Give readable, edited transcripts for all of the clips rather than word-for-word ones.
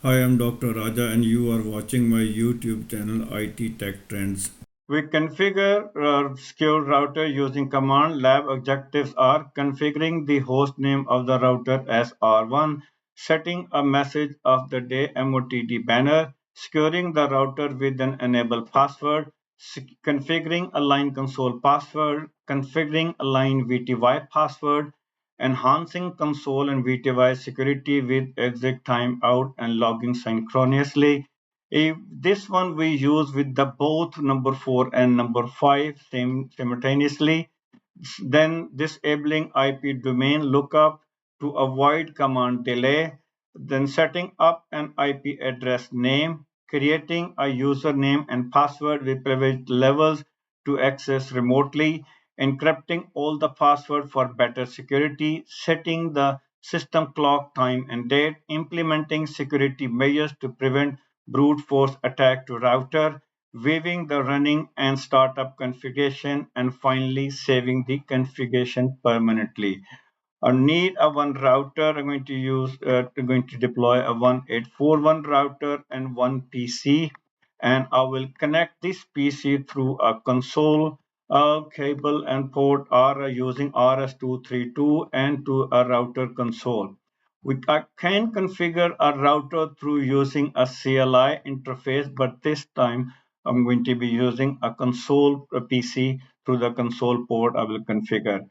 Hi, I'm Dr. Raja, and you are watching my YouTube channel IT Tech Trends. We configure a secure router using command. Lab objectives are configuring the host name of the router as R1, setting a message of the day MOTD banner, securing the router with an enable password, configuring a line console password, configuring a line VTY password, enhancing console and VTY security with exec timeout and logging synchronously. If this one we use with the both number 4 and number 5 simultaneously, then disabling IP domain lookup to avoid command delay, then setting up an IP address name, creating a username and password with privilege levels to access remotely, encrypting all the password for better security, setting the system clock time and date, implementing security measures to prevent brute force attack to router, waiving the running and startup configuration, and finally saving the configuration permanently. I need a one router. I'm going to deploy a 1841 router and one PC, and I will connect this PC through a console, cable, and port R using RS232 and to a router console. I can configure a router through using a CLI interface, but this time I'm going to be using a console PC through the console port I will configure.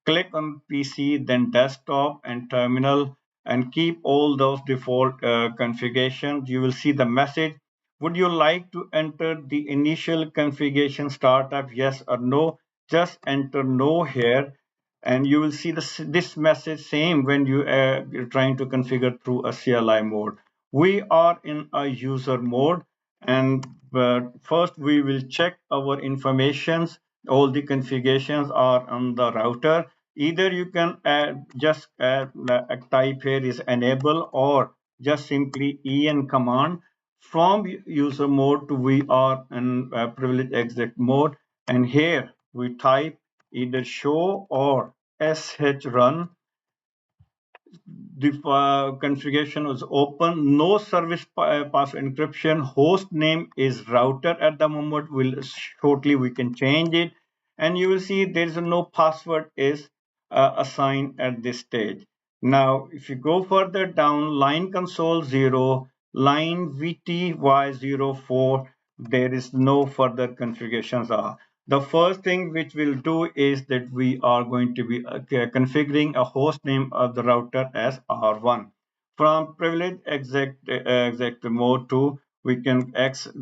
Click on PC, then desktop and terminal, and keep all those default configurations. You will see the message. Would you like to enter the initial configuration startup? Yes or no? Just enter no here, and you will see this message same when you're trying to configure through a CLI mode. We are in a user mode, and first we will check our informations. All the configurations are on the router. Either you can just type here is enable, or just simply en command from user mode to we are in privilege exec mode, and here we type either show or sh run. The configuration was open. No service password encryption. Host name is router at the moment. Will shortly we can change it, and you will see there is no password is assigned at this stage. Now, if you go further down, line console 0, line VTY04, there is no further configurations are. The first thing which we'll do is that we are going to be configuring a host name of the router as R1. From privilege exec mode to we can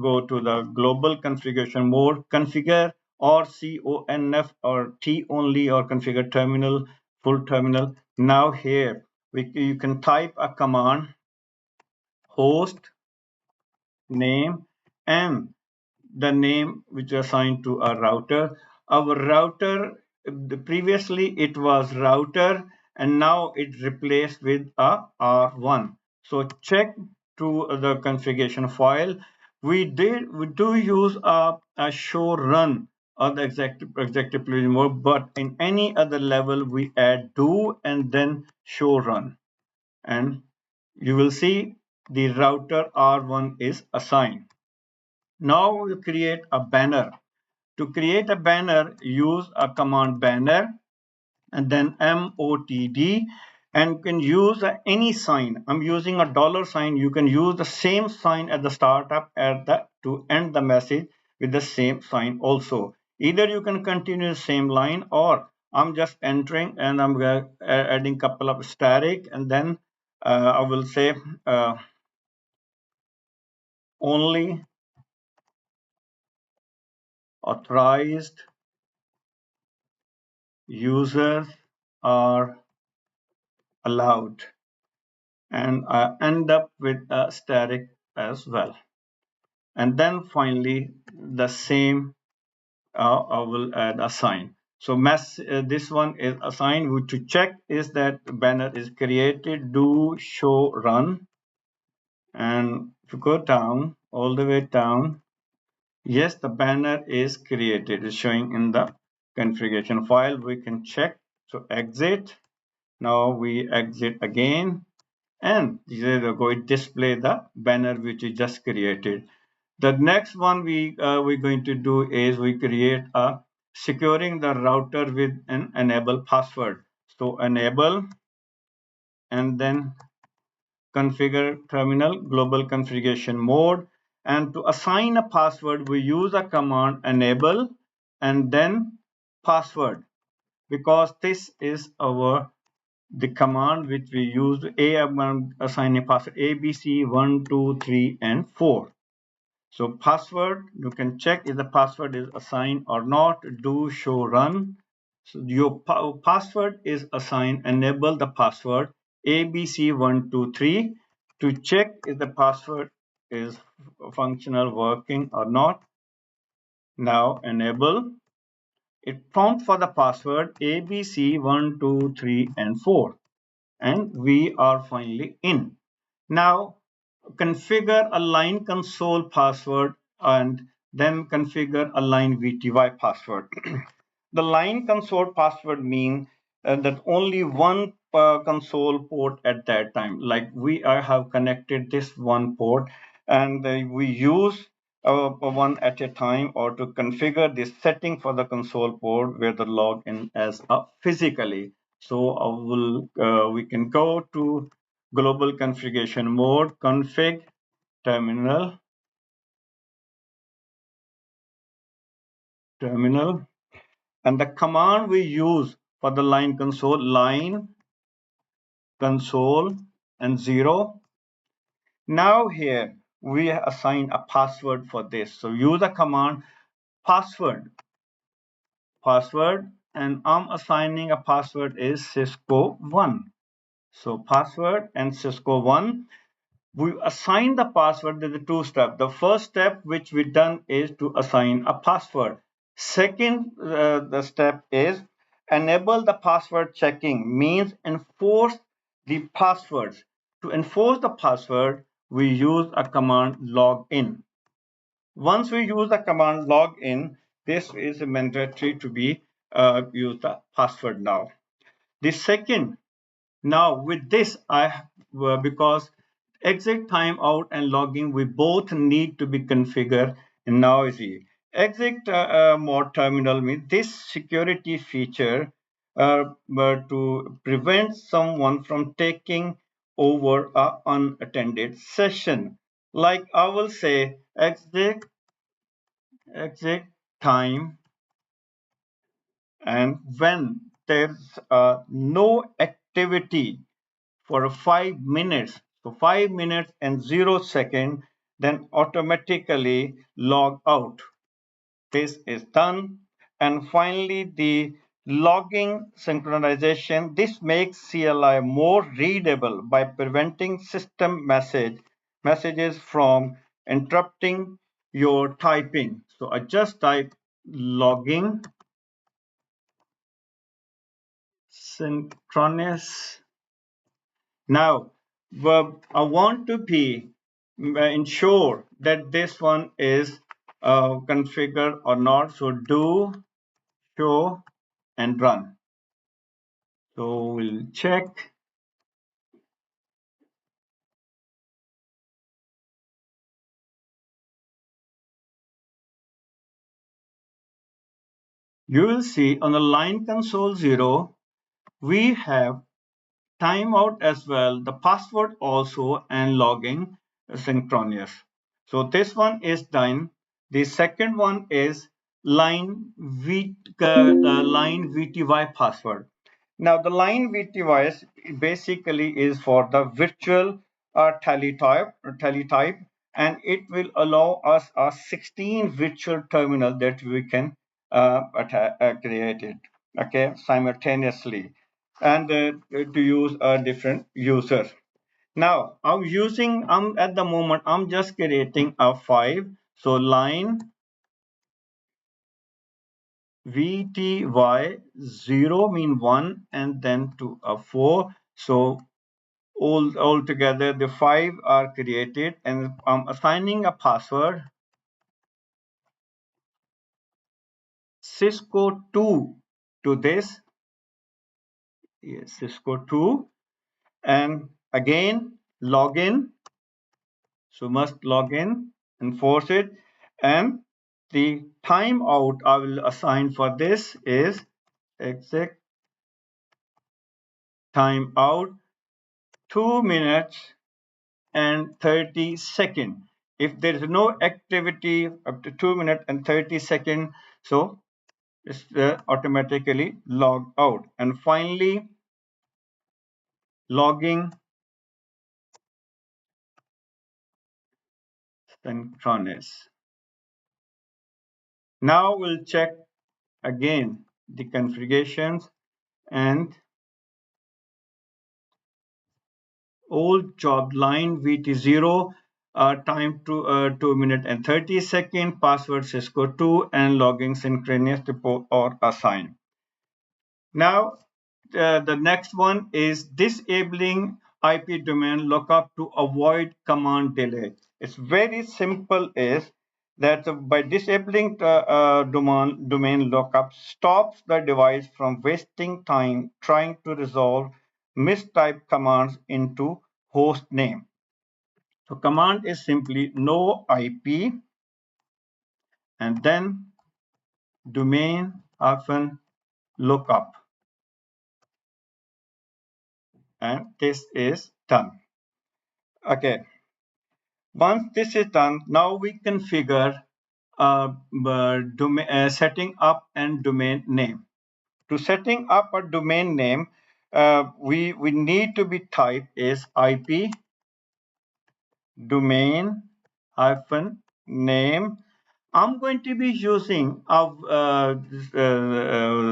go to the global configuration mode, configure or conf or T only or configure terminal, full terminal. Now here you can type a command host name and the name which is assigned to a router. Our router, previously it was router, and now it replaced with a R1. So check to the configuration file. We do use a show run on the executive privilege mode, but in any other level we add do and then show run, and you will see the router R1 is assigned. Now we create a banner. To create a banner, use a command banner and then MOTD, and you can use any sign. I'm using a dollar sign. You can use the same sign at the startup to end the message with the same sign also. Either you can continue the same line, or I'm just entering and I'm adding couple of static, and then I will say only authorized users are allowed, and end up with a static as well. And then finally, the same, I will add a sign. So this one is assigned. To check is that banner is created, do show run. And if you go down, all the way down, yes, the banner is created. It's showing in the configuration file. We can check. So exit. Now we exit again, and they're going to display the banner which we just created. The next one we're going to do is we create a securing the router with an enable password. So enable and then configure terminal global configuration mode, and to assign a password we use a command enable and then password, because this is our the command which we use assigning password abc 1 2 3 and 4. So password, you can check if the password is assigned or not. Do show run. So your password is assigned. Enable the password ABC123 to check if the password is functional, working or not. Now enable. It prompt for the password ABC123 and 4, and we are finally in. Now configure a line console password and then configure a line VTY password. The line console password means that only one console port at that time. Like we have connected this one port, and we use one at a time, or to configure this setting for the console port where the login as physically. So we can go to global configuration mode, config terminal, terminal, and the command we use for the line console and 0. Now here we assign a password for this. So use the command password, and I'm assigning a password is Cisco1. So password and Cisco1. We assign the password. There's a two step. The first step which we done is to assign a password. Second, the step is enable the password checking, means enforce the passwords. To enforce the password, we use a command login. Once we use the command login, this is mandatory to be use the password now. The second, now with this, because exit timeout and logging, we both need to be configured. And now see, exit mode terminal means this security feature to prevent someone from taking over a unattended session. Like I will say exit time, and when there's no activity for 5 minutes, so 5 minutes and 0 seconds, then automatically log out. This is done. And finally, the logging synchronization. This makes CLI more readable by preventing system messages from interrupting your typing. So I just type logging synchronous. Now, I want to be ensure that this one is configured or not. So do show and run. So we'll check. You will see on the line console 0, we have timeout as well, the password also, and logging synchronous. So this one is done. The second one is line VTY password. Now the line VTY basically is for the virtual teletype, and it will allow us a 16 virtual terminal that we can create it, okay, simultaneously, and to use a different user. Now I'm at the moment I'm just creating a 5. So line VTY 0 mean 1 and then to a 4. So all together the 5 are created, and I'm assigning a password Cisco 2 to this. Yes, Cisco 2. And again login. So must log in, enforce it, and the timeout I will assign for this is exec timeout 2 minutes and 30 seconds. If there is no activity up to 2 minutes and 30 seconds, so it's automatically log out. And finally, logging synchronous. Now we'll check again the configurations and old job line VT0 time to 2 minutes and 30 seconds, password Cisco 2 and logging synchronous report or assign. Now the next one is disabling IP domain lookup to avoid command delay. It's very simple is that by disabling domain lookup stops the device from wasting time trying to resolve mistyped commands into host name. So command is simply no IP and then domain hyphen lookup, and this is done. Okay, once this is done, now we configure setting up and domain name. To setting up a domain name, we need to be type is IP domain hyphen name. I'm going to be using the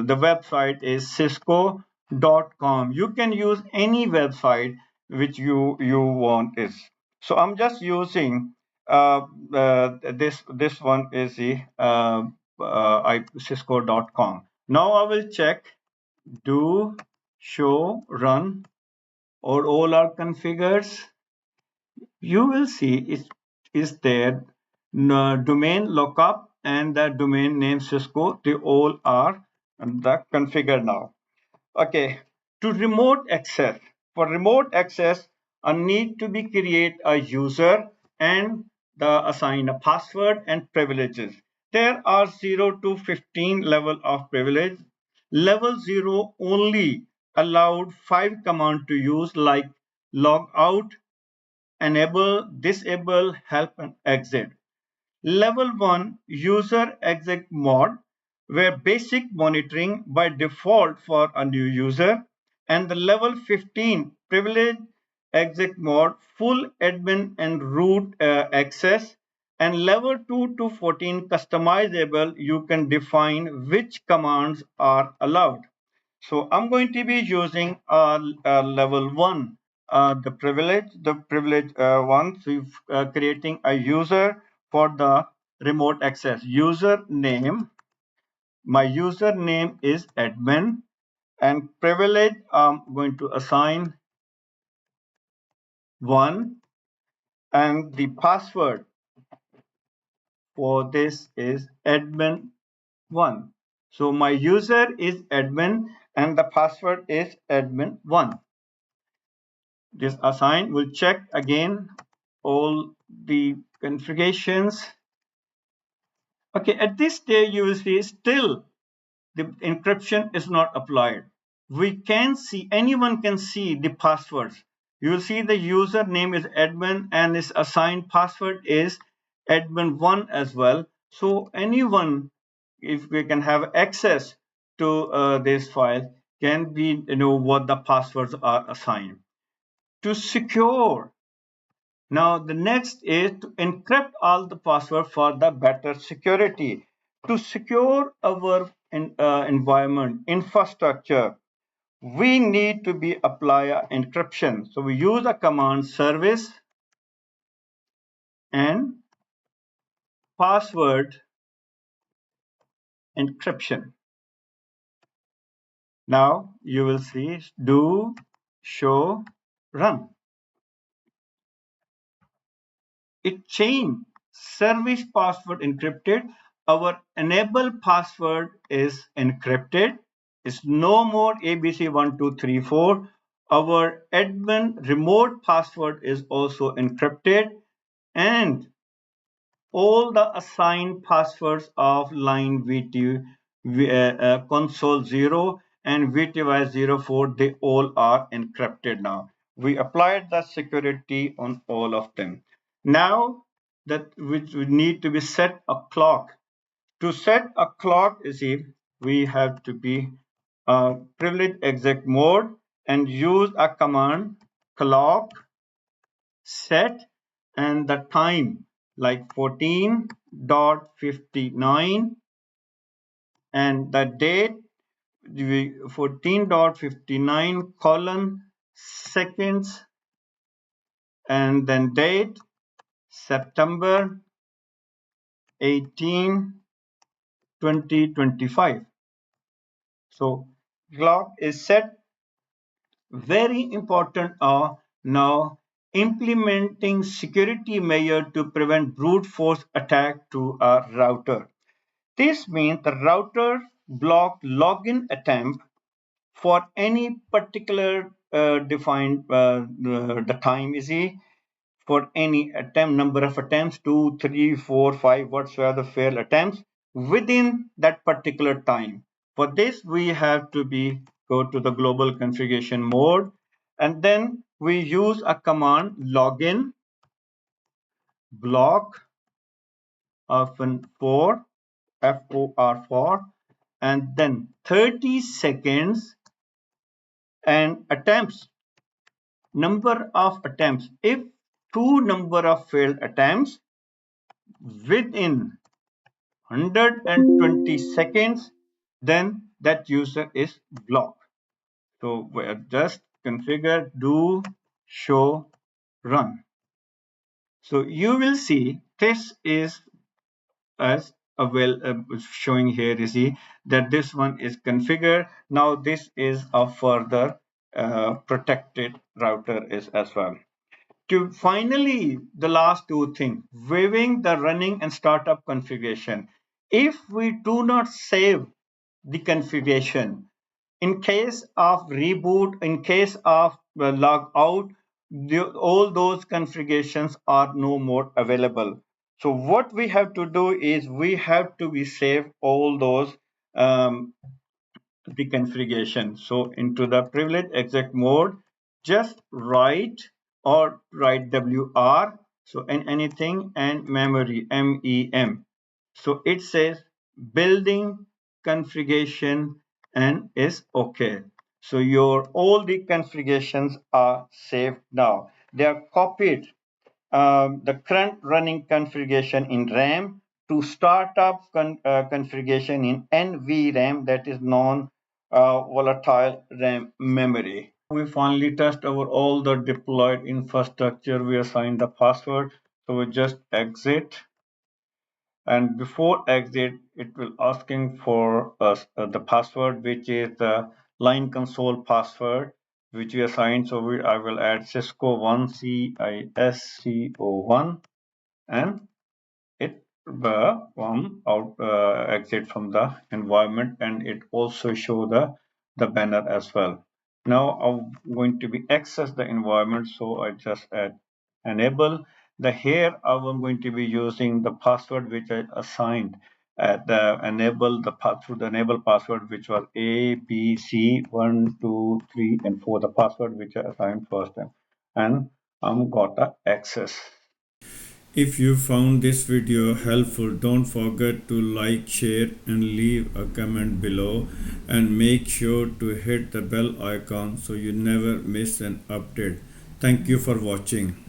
website is cisco.com. You can use any website which you want is. So I'm just using this one is the cisco.com. Now I will check do show run or all are configured. You will see it is there domain lookup and the domain name Cisco. They all are the configure now. Okay, to remote access. For remote access, I need to be create a user and assign a password and privileges. There are 0 to 15 level of privilege. Level 0 only allowed 5 command to use like log out, enable, disable, help, and exit. Level 1 user exec mode, where basic monitoring by default for a new user, and the level 15 privilege exec mode, full admin and root access, and level 2 to 14 customizable, you can define which commands are allowed. So I'm going to be using level 1, the privilege one. So creating a user for the remote access. Username, my username is admin, and privilege I'm going to assign 1, and the password for this is admin1. So my user is admin and the password is admin1. This assign will check again all the configurations. Okay, at this stage you will see still the encryption is not applied. We can see, anyone can see the passwords. You will see the username is admin and its assigned password is admin1 as well. So anyone, if we can have access to this file, can be know what the passwords are assigned. To secure, now the next is to encrypt all the password for the better security. To secure our environment infrastructure, we need to be apply a encryption. So we use a command service and password encryption. Now you will see do show run. It changed service password encrypted. Our enable password is encrypted. It's no more ABC 1234. our admin remote password is also encrypted, and all the assigned passwords of line VTY, console 0 and VTY04, they all are encrypted now. We applied the security on all of them. Now that which we need to be set a clock. To set a clock, you see, we have to be privilege exec mode and use a command clock set and the time like 14.59 and the date 14.59 colon seconds and then date September 18 2025. So clock is set. Very important are now implementing security measure to prevent brute force attack to a router. This means the router block login attempt for any particular defined the time is for any attempt number of attempts 2, 3, 4, 5 whatsoever failed attempts within that particular time. For this we have to be go to the global configuration mode and then we use a command login block often for for and then 30 seconds and attempts number of attempts if two number of failed attempts within 120 seconds, then that user is blocked. So we just configure do show run. So you will see this is as a showing here, you see that this one is configured. Now this is a further protected router is as well. To finally, the last two things, waiving the running and startup configuration. If we do not save the configuration, in case of reboot, in case of log out, all those configurations are no more available. So what we have to do is we have to be save all those the configuration. So into the privilege exec mode, just write or write WR. So in anything and memory MEM. So it says building configuration and is okay. So your all the configurations are saved now. They are copied the current running configuration in RAM to start up configuration in NVRAM, that is non-volatile RAM memory. We finally test over all the deployed infrastructure. We assign the password. So we just exit. And before exit, it will asking for us the password, which is the line console password, which we assigned. So I will add Cisco1 CISCO1 and it out exit from the environment and it also show the banner as well. Now I'm going to be access the environment, so I just add enable. The here I'm going to be using the password which I assigned at the enable the through the enable password, which was ABC123 and 4, the password which I assigned first time, and I'm got the access. If you found this video helpful, don't forget to like, share and leave a comment below, and make sure to hit the bell icon so you never miss an update. Thank you for watching.